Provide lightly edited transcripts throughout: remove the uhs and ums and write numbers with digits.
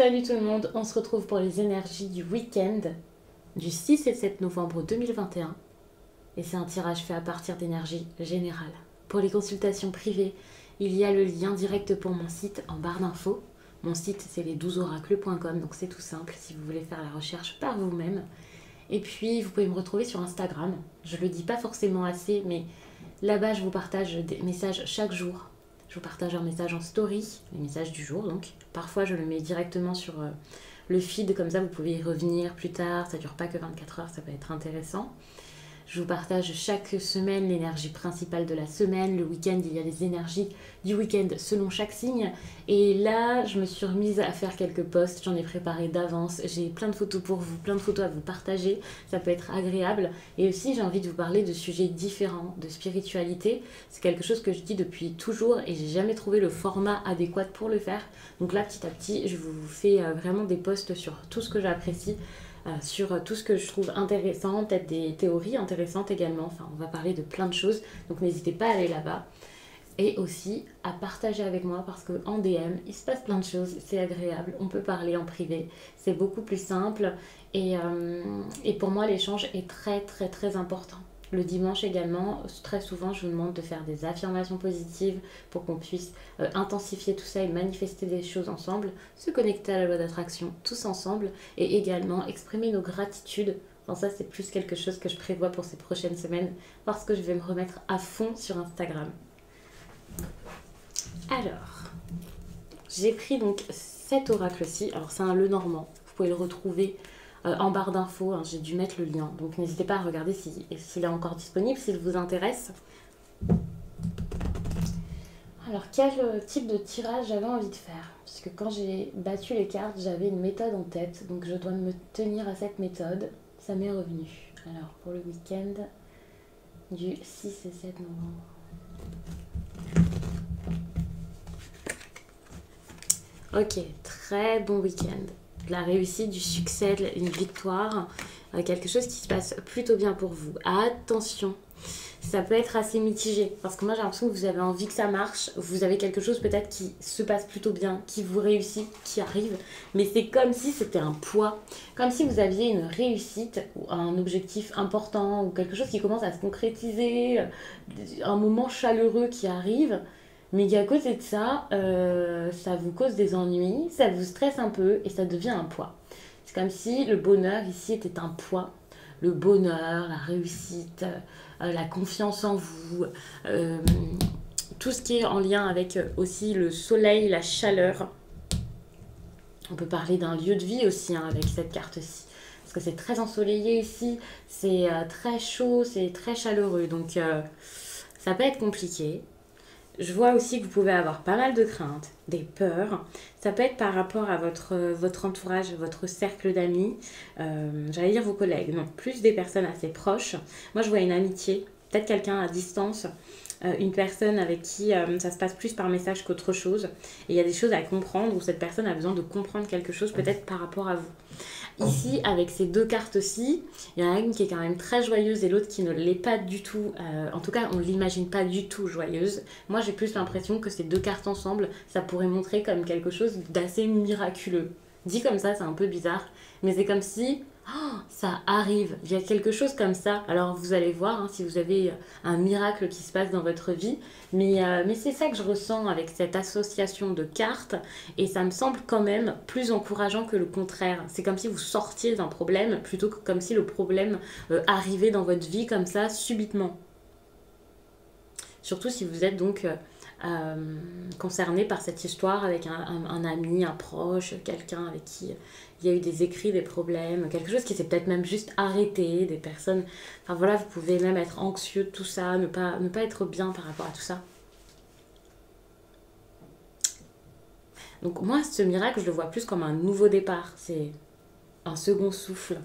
Salut tout le monde, on se retrouve pour les énergies du week-end du 6 et 7 novembre 2021 et c'est un tirage fait à partir d'énergie générale. Pour les consultations privées, il y a le lien direct pour mon site en barre d'infos. Mon site c'est les12oracles.com, donc c'est tout simple si vous voulez faire la recherche par vous-même. Et puis vous pouvez me retrouver sur Instagram, je le dis pas forcément assez, mais là-bas je vous partage des messages chaque jour. Je vous partage un message en story, les messages du jour donc. Parfois je le mets directement sur le feed, comme ça vous pouvez y revenir plus tard, ça dure pas que 24 heures, ça peut être intéressant. Je vous partage chaque semaine l'énergie principale de la semaine. Le week-end, il y a les énergies du week-end selon chaque signe. Et là, je me suis remise à faire quelques posts. J'en ai préparé d'avance. J'ai plein de photos pour vous, plein de photos à vous partager. Ça peut être agréable. Et aussi, j'ai envie de vous parler de sujets différents, de spiritualité. C'est quelque chose que je dis depuis toujours et j'ai jamais trouvé le format adéquat pour le faire. Donc là, petit à petit, je vous fais vraiment des posts sur tout ce que j'apprécie. Sur tout ce que je trouve intéressant, peut-être des théories intéressantes également. Enfin, on va parler de plein de choses, donc n'hésitez pas à aller là-bas. Et aussi à partager avec moi parce qu'en DM, il se passe plein de choses, c'est agréable, on peut parler en privé, c'est beaucoup plus simple. Et pour moi, l'échange est très très très important. Le dimanche également, très souvent, je vous demande de faire des affirmations positives pour qu'on puisse intensifier tout ça et manifester des choses ensemble, se connecter à la loi d'attraction tous ensemble et également exprimer nos gratitudes. Enfin, ça, c'est plus quelque chose que je prévois pour ces prochaines semaines parce que je vais me remettre à fond sur Instagram. Alors, j'ai pris donc cet oracle-ci. Alors, c'est un Lenormand. Vous pouvez le retrouver en barre d'infos, hein, j'ai dû mettre le lien. Donc n'hésitez pas à regarder s'il est encore disponible, s'il vous intéresse. Alors quel type de tirage j'avais envie de faire? Parce que quand j'ai battu les cartes, j'avais une méthode en tête. Donc je dois me tenir à cette méthode. Ça m'est revenu. Alors pour le week-end du 6 et 7 novembre. Ok, très bon week-end. De la réussite, du succès, une victoire, quelque chose qui se passe plutôt bien pour vous. Attention, ça peut être assez mitigé parce que moi j'ai l'impression que vous avez envie que ça marche, vous avez quelque chose peut-être qui se passe plutôt bien, qui vous réussit, qui arrive, mais c'est comme si c'était un poids, comme si vous aviez une réussite ou un objectif important ou quelque chose qui commence à se concrétiser, un moment chaleureux qui arrive. Mais qu'à côté de ça, ça vous cause des ennuis, ça vous stresse un peu et ça devient un poids. C'est comme si le bonheur ici était un poids. Le bonheur, la réussite, la confiance en vous, tout ce qui est en lien avec aussi le soleil, la chaleur. On peut parler d'un lieu de vie aussi hein, avec cette carte-ci. Parce que c'est très ensoleillé ici, c'est très chaud, c'est très chaleureux. Donc ça peut être compliqué. Je vois aussi que vous pouvez avoir pas mal de craintes, des peurs. Ça peut être par rapport à votre entourage, votre cercle d'amis. J'allais dire vos collègues, non, plus des personnes assez proches. Moi, je vois une amitié, peut-être quelqu'un à distance, une personne avec qui ça se passe plus par message qu'autre chose. Et il y a des choses à comprendre où cette personne a besoin de comprendre quelque chose peut-être par rapport à vous. Ici, avec ces deux cartes-ci, il y en a une qui est quand même très joyeuse et l'autre qui ne l'est pas du tout. En tout cas, on ne l'imagine pas du tout joyeuse. Moi, j'ai plus l'impression que ces deux cartes ensemble, ça pourrait montrer comme quelque chose d'assez miraculeux. Dit comme ça, c'est un peu bizarre, mais c'est comme si ça arrive. Il y a quelque chose comme ça. Alors, vous allez voir hein, si vous avez un miracle qui se passe dans votre vie. Mais c'est ça que je ressens avec cette association de cartes. Et ça me semble quand même plus encourageant que le contraire. C'est comme si vous sortiez d'un problème plutôt que comme si le problème arrivait dans votre vie comme ça, subitement. Surtout si vous êtes donc concerné par cette histoire avec un ami, un proche, quelqu'un avec qui il y a eu des écrits, des problèmes, quelque chose qui s'est peut-être même juste arrêté, des personnes... Enfin voilà, vous pouvez même être anxieux de tout ça, ne pas être bien par rapport à tout ça. Donc moi, ce miracle, je le vois plus comme un nouveau départ. C'est un second souffle.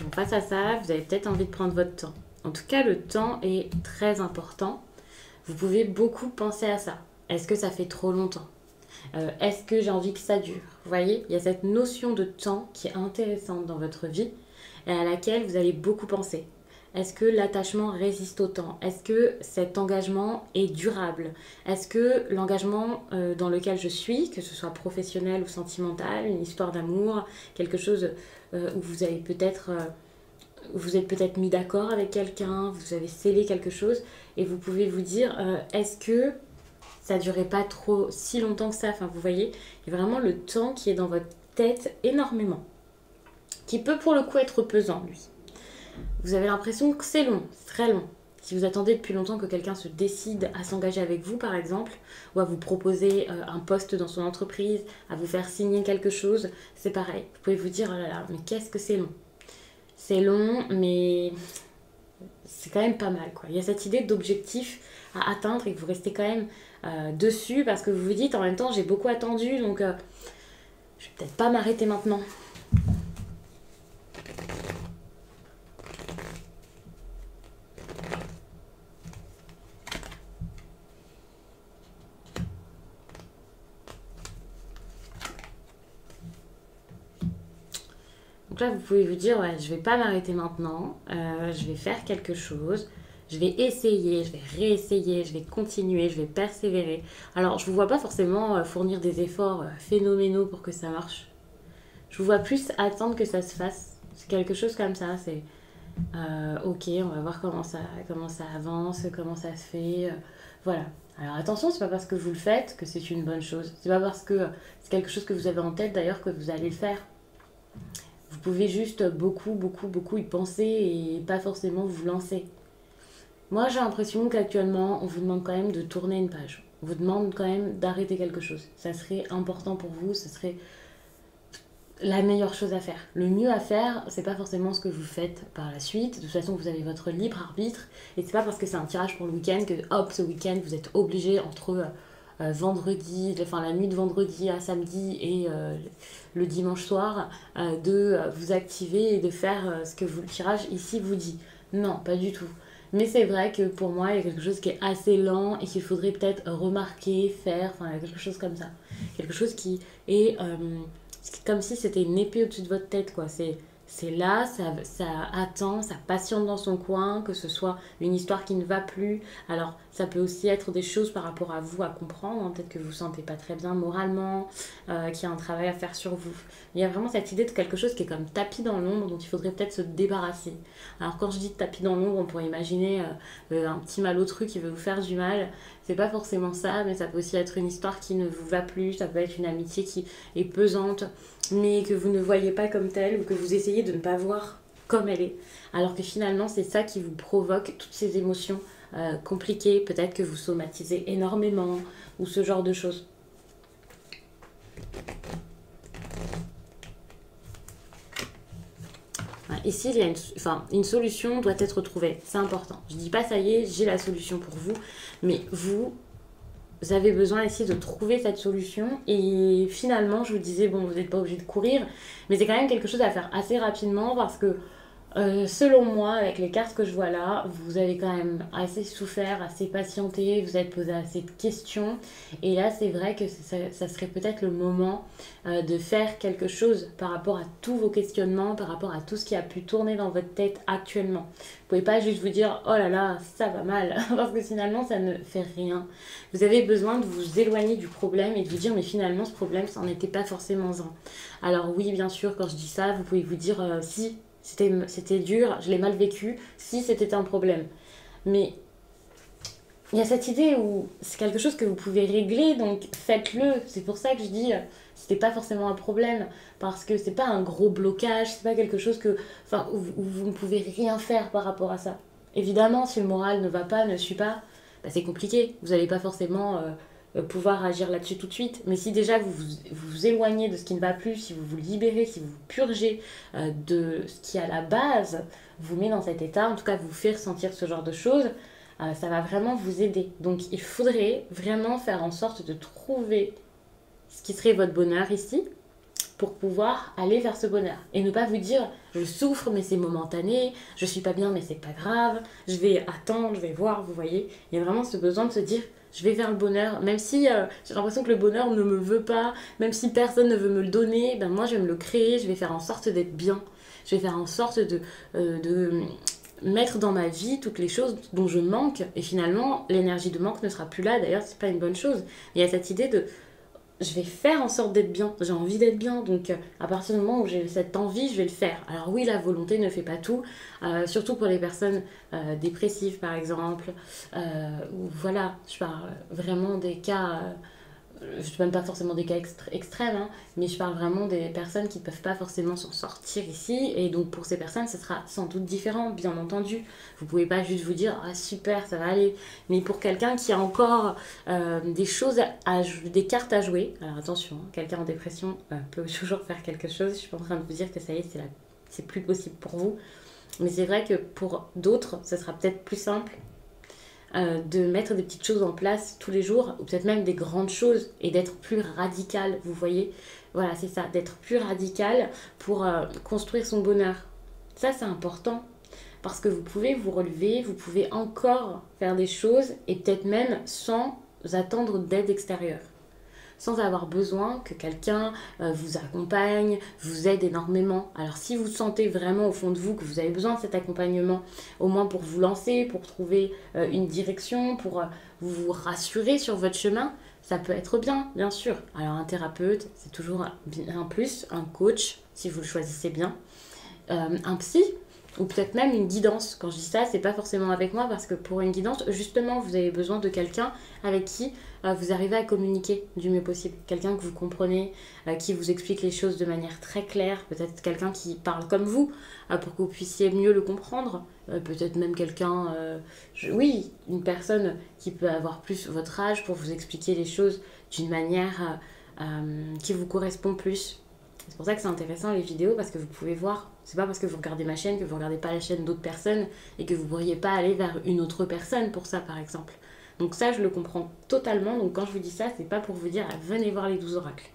Donc face à ça, vous avez peut-être envie de prendre votre temps. En tout cas, le temps est très important. Vous pouvez beaucoup penser à ça. Est-ce que ça fait trop longtemps? Est-ce que j'ai envie que ça dure? Vous voyez, il y a cette notion de temps qui est intéressante dans votre vie. et à laquelle vous allez beaucoup penser. Est-ce que l'attachement résiste au temps? Est-ce que cet engagement est durable? Est-ce que l'engagement dans lequel je suis, que ce soit professionnel ou sentimental, une histoire d'amour, quelque chose où vous avez peut-être vous êtes peut-être mis d'accord avec quelqu'un, vous avez scellé quelque chose et vous pouvez vous dire est-ce que ça durait pas trop si longtemps que ça? Enfin, vous voyez, il y a vraiment le temps qui est dans votre tête énormément, qui peut pour le coup être pesant, lui. Vous avez l'impression que c'est long, c'est très long. Si vous attendez depuis longtemps que quelqu'un se décide à s'engager avec vous, par exemple, ou à vous proposer un poste dans son entreprise, à vous faire signer quelque chose, c'est pareil. Vous pouvez vous dire, oh là là, mais qu'est-ce que c'est long. C'est long, mais c'est quand même pas mal, quoi. Il y a cette idée d'objectif à atteindre et que vous restez quand même dessus parce que vous vous dites, en même temps, j'ai beaucoup attendu, donc je vais peut-être pas m'arrêter maintenant. Donc là, vous pouvez vous dire, ouais, je vais pas m'arrêter maintenant, je vais faire quelque chose, je vais essayer, je vais réessayer, je vais continuer, je vais persévérer. Alors, je vous vois pas forcément fournir des efforts phénoménaux pour que ça marche. Je vous vois plus attendre que ça se fasse. C'est quelque chose comme ça, c'est ok, on va voir comment ça avance, comment ça se fait. Voilà. Alors attention, c'est pas parce que vous le faites que c'est une bonne chose. C'est pas parce que c'est quelque chose que vous avez en tête d'ailleurs que vous allez le faire. Vous pouvez juste beaucoup y penser et pas forcément vous lancer. Moi, j'ai l'impression qu'actuellement, on vous demande quand même de tourner une page. On vous demande quand même d'arrêter quelque chose. Ça serait important pour vous, ça serait la meilleure chose à faire. Le mieux à faire, c'est pas forcément ce que vous faites par la suite. De toute façon, vous avez votre libre arbitre. Et c'est pas parce que c'est un tirage pour le week-end que, hop, ce week-end, vous êtes obligé entre vendredi, enfin la nuit de vendredi à samedi et le dimanche soir, de vous activer et de faire ce que le tirage ici vous dit. Non, pas du tout. Mais c'est vrai que pour moi, il y a quelque chose qui est assez lent et qu'il faudrait peut-être remarquer, faire, enfin, quelque chose comme ça. Quelque chose qui est comme si c'était une épée au-dessus de votre tête, quoi. C'est là, ça attend, ça patiente dans son coin, que ce soit une histoire qui ne va plus. Alors, ça peut aussi être des choses par rapport à vous à comprendre, hein. Peut-être que vous ne vous sentez pas très bien moralement, qu'il y a un travail à faire sur vous. Il y a vraiment cette idée de quelque chose qui est comme tapis dans l'ombre, dont il faudrait peut-être se débarrasser. Alors, quand je dis tapis dans l'ombre, on pourrait imaginer un petit malotru qui veut vous faire du mal. C'est pas forcément ça, mais ça peut aussi être une histoire qui ne vous va plus, ça peut être une amitié qui est pesante, mais que vous ne voyez pas comme telle, ou que vous essayez de ne pas voir comme elle est. Alors que finalement, c'est ça qui vous provoque toutes ces émotions compliquées, peut-être que vous somatisez énormément, ou ce genre de choses. Ici, il y a une solution doit être trouvée, c'est important. Je ne dis pas ça y est, j'ai la solution pour vous, mais vous avez besoin ici de trouver cette solution. Et finalement, je vous disais, bon, vous n'êtes pas obligé de courir, mais c'est quand même quelque chose à faire assez rapidement parce que selon moi, avec les cartes que je vois là, vous avez quand même assez souffert, assez patienté, vous êtes posé assez de questions. Et là, c'est vrai que ça serait peut-être le moment de faire quelque chose par rapport à tous vos questionnements, par rapport à tout ce qui a pu tourner dans votre tête actuellement. Vous pouvez pas juste vous dire, oh là là, ça va mal, parce que finalement, ça ne fait rien. Vous avez besoin de vous éloigner du problème et de vous dire, mais finalement, ce problème, ça n'en était pas forcément un. Alors oui, bien sûr, quand je dis ça, vous pouvez vous dire, si... C'était dur, je l'ai mal vécu, si c'était un problème. Mais il y a cette idée où c'est quelque chose que vous pouvez régler, donc faites-le. C'est pour ça que je dis, c'était pas forcément un problème, parce que c'est pas un gros blocage, c'est pas quelque chose où vous ne pouvez rien faire par rapport à ça. Évidemment, si le moral ne va pas, ne suit pas, bah c'est compliqué. Vous n'allez pas forcément pouvoir agir là-dessus tout de suite. Mais si déjà vous éloignez de ce qui ne va plus, si vous vous libérez, si vous vous purgez de ce qui à la base vous met dans cet état, en tout cas vous fait ressentir ce genre de choses, ça va vraiment vous aider. Donc il faudrait vraiment faire en sorte de trouver ce qui serait votre bonheur ici pour pouvoir aller vers ce bonheur. Et ne pas vous dire, je souffre mais c'est momentané, je suis pas bien mais c'est pas grave, je vais attendre, je vais voir, vous voyez. Il y a vraiment ce besoin de se dire, je vais vers le bonheur, même si j'ai l'impression que le bonheur ne me veut pas, même si personne ne veut me le donner, ben moi je vais me le créer, je vais faire en sorte d'être bien. je vais faire en sorte de mettre dans ma vie toutes les choses dont je manque. Et finalement, l'énergie de manque ne sera plus là. D'ailleurs, c'est pas une bonne chose. Il y a cette idée de je vais faire en sorte d'être bien, j'ai envie d'être bien, donc à partir du moment où j'ai cette envie, je vais le faire. Alors oui, la volonté ne fait pas tout, surtout pour les personnes dépressives par exemple, ou voilà, je parle vraiment des cas, je ne parle pas forcément des cas extrêmes, hein, mais je parle vraiment des personnes qui ne peuvent pas forcément s'en sortir ici, et donc pour ces personnes, ce sera sans doute différent, bien entendu. Vous ne pouvez pas juste vous dire, ah super, ça va aller, mais pour quelqu'un qui a encore des choses, des cartes à jouer, alors attention, hein, quelqu'un en dépression peut toujours faire quelque chose, je ne suis pas en train de vous dire que ça y est, c'est plus possible pour vous, mais c'est vrai que pour d'autres, ce sera peut-être plus simple de mettre des petites choses en place tous les jours, ou peut-être même des grandes choses, et d'être plus radical, vous voyez. Voilà, c'est ça, d'être plus radical pour construire son bonheur. Ça, c'est important, parce que vous pouvez vous relever, vous pouvez encore faire des choses, et peut-être même sans attendre d'aide extérieure. Sans avoir besoin que quelqu'un vous accompagne, vous aide énormément. Alors si vous sentez vraiment au fond de vous que vous avez besoin de cet accompagnement, au moins pour vous lancer, pour trouver une direction, pour vous rassurer sur votre chemin, ça peut être bien, bien sûr. Alors un thérapeute, c'est toujours un plus, un coach, si vous le choisissez bien, un psy, ou peut-être même une guidance. Quand je dis ça, c'est pas forcément avec moi, parce que pour une guidance, justement, vous avez besoin de quelqu'un avec qui vous arrivez à communiquer du mieux possible. Quelqu'un que vous comprenez, qui vous explique les choses de manière très claire. Peut-être quelqu'un qui parle comme vous, pour que vous puissiez mieux le comprendre. Peut-être même quelqu'un, oui, une personne qui peut avoir plus votre âge pour vous expliquer les choses d'une manière qui vous correspond plus. C'est pour ça que c'est intéressant les vidéos, parce que vous pouvez voir, c'est pas parce que vous regardez ma chaîne que vous regardez pas la chaîne d'autres personnes et que vous pourriez pas aller vers une autre personne pour ça par exemple. Donc ça je le comprends totalement, donc quand je vous dis ça, c'est pas pour vous dire venez voir les 12 oracles.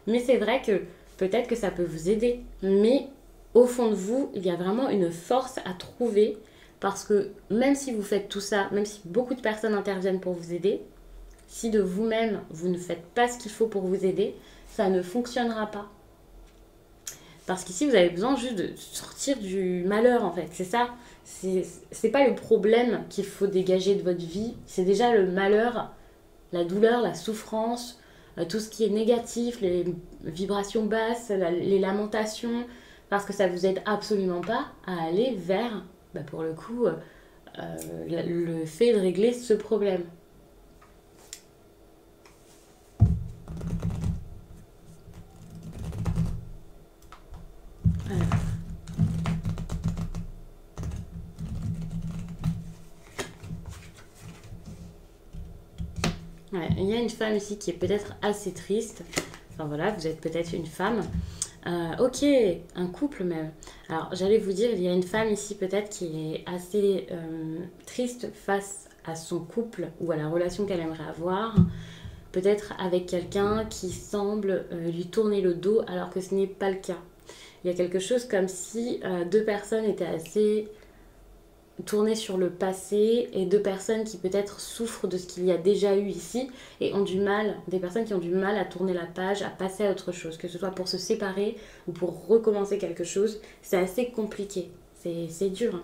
Mais c'est vrai que peut-être que ça peut vous aider, mais au fond de vous, il y a vraiment une force à trouver, parce que même si vous faites tout ça, même si beaucoup de personnes interviennent pour vous aider, si de vous-même vous ne faites pas ce qu'il faut pour vous aider, ça ne fonctionnera pas. Parce qu'ici, vous avez besoin juste de sortir du malheur, en fait. C'est ça. C'est pas le problème qu'il faut dégager de votre vie. C'est déjà le malheur, la douleur, la souffrance, tout ce qui est négatif, les vibrations basses, les lamentations. Parce que ça vous aide absolument pas à aller vers, pour le coup, le fait de régler ce problème. Ouais, il y a une femme ici qui est peut-être assez triste. Enfin voilà, vous êtes peut-être une femme. Ok, un couple même. Alors j'allais vous dire, il y a une femme ici peut-être qui est assez triste face à son couple ou à la relation qu'elle aimerait avoir. Peut-être avec quelqu'un qui semble lui tourner le dos alors que ce n'est pas le cas. Il y a quelque chose comme si deux personnes étaient assez tourner sur le passé, et deux personnes qui peut-être souffrent de ce qu'il y a déjà eu ici et ont du mal, des personnes qui ont du mal à tourner la page, à passer à autre chose, que ce soit pour se séparer ou pour recommencer quelque chose. C'est assez compliqué, c'est dur, hein.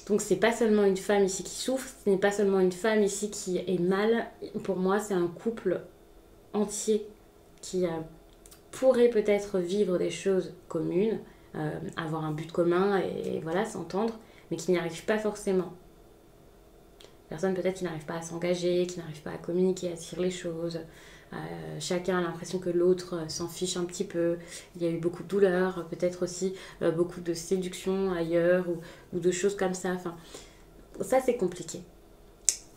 Donc c'est pas seulement une femme ici qui souffre, ce n'est pas seulement une femme ici qui est mal. Pour moi, c'est un couple entier qui pourrait peut-être vivre des choses communes, avoir un but commun et voilà, s'entendre, mais qui n'y arrivent pas forcément. Personne peut-être qui n'arrive pas à s'engager, qui n'arrive pas à communiquer, à dire les choses. Chacun a l'impression que l'autre s'en fiche un petit peu. Il y a eu beaucoup de douleur, peut-être aussi beaucoup de séduction ailleurs ou de choses comme ça. Enfin, ça c'est compliqué.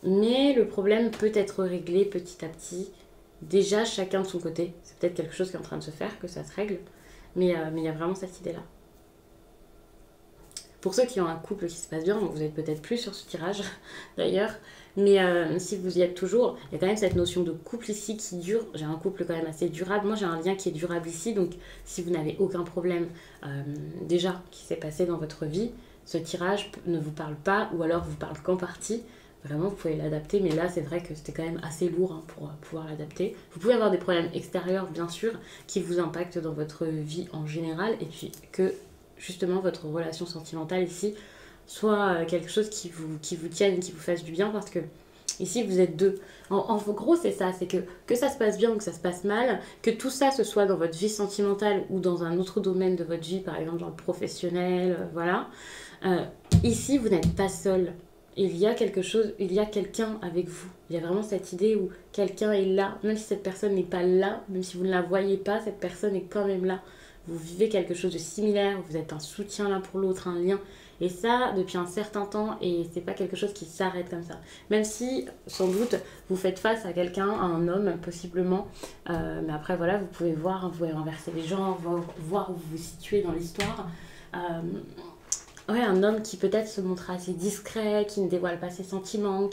Mais le problème peut être réglé petit à petit. Déjà chacun de son côté. C'est peut-être quelque chose qui est en train de se faire, que ça se règle. Mais il y a vraiment cette idée-là. Pour ceux qui ont un couple qui se passe bien, vous êtes peut-être plus sur ce tirage d'ailleurs, mais si vous y êtes toujours, il y a quand même cette notion de couple ici qui dure. J'ai un couple quand même assez durable. Moi j'ai un lien qui est durable ici, donc si vous n'avez aucun problème déjà qui s'est passé dans votre vie, ce tirage ne vous parle pas, ou alors vous parle qu'en partie. Vraiment, vous pouvez l'adapter, mais là, c'est vrai que c'était quand même assez lourd hein, pour pouvoir l'adapter. Vous pouvez avoir des problèmes extérieurs, bien sûr, qui vous impactent dans votre vie en général, et puis que, justement, votre relation sentimentale ici soit quelque chose qui vous tienne, qui vous fasse du bien, parce que ici, vous êtes deux. En gros, c'est ça, c'est que ça se passe bien ou que ça se passe mal, que tout ça, ce soit dans votre vie sentimentale ou dans un autre domaine de votre vie, par exemple dans le professionnel, voilà. Euh, Ici, vous n'êtes pas seul. Il y a quelque chose, il y a quelqu'un avec vous. Il y a vraiment cette idée où quelqu'un est là, même si cette personne n'est pas là, même si vous ne la voyez pas, cette personne est quand même là. Vous vivez quelque chose de similaire, vous êtes un soutien l'un pour l'autre, un lien. Et ça, depuis un certain temps, et c'est pas quelque chose qui s'arrête comme ça. Même si, sans doute, vous faites face à quelqu'un, à un homme, possiblement. Mais après, voilà, vous pouvez voir, vous pouvez renverser les genres, voir où vous vous situez dans l'histoire. Euh, Ouais, un homme qui peut-être se montre assez discret, qui ne dévoile pas ses sentiments,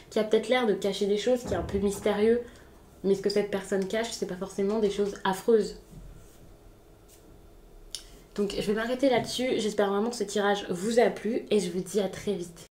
qui a peut-être l'air de cacher des choses, qui est un peu mystérieux. Mais ce que cette personne cache, c'est pas forcément des choses affreuses. Donc je vais m'arrêter là-dessus. J'espère vraiment que ce tirage vous a plu et je vous dis à très vite.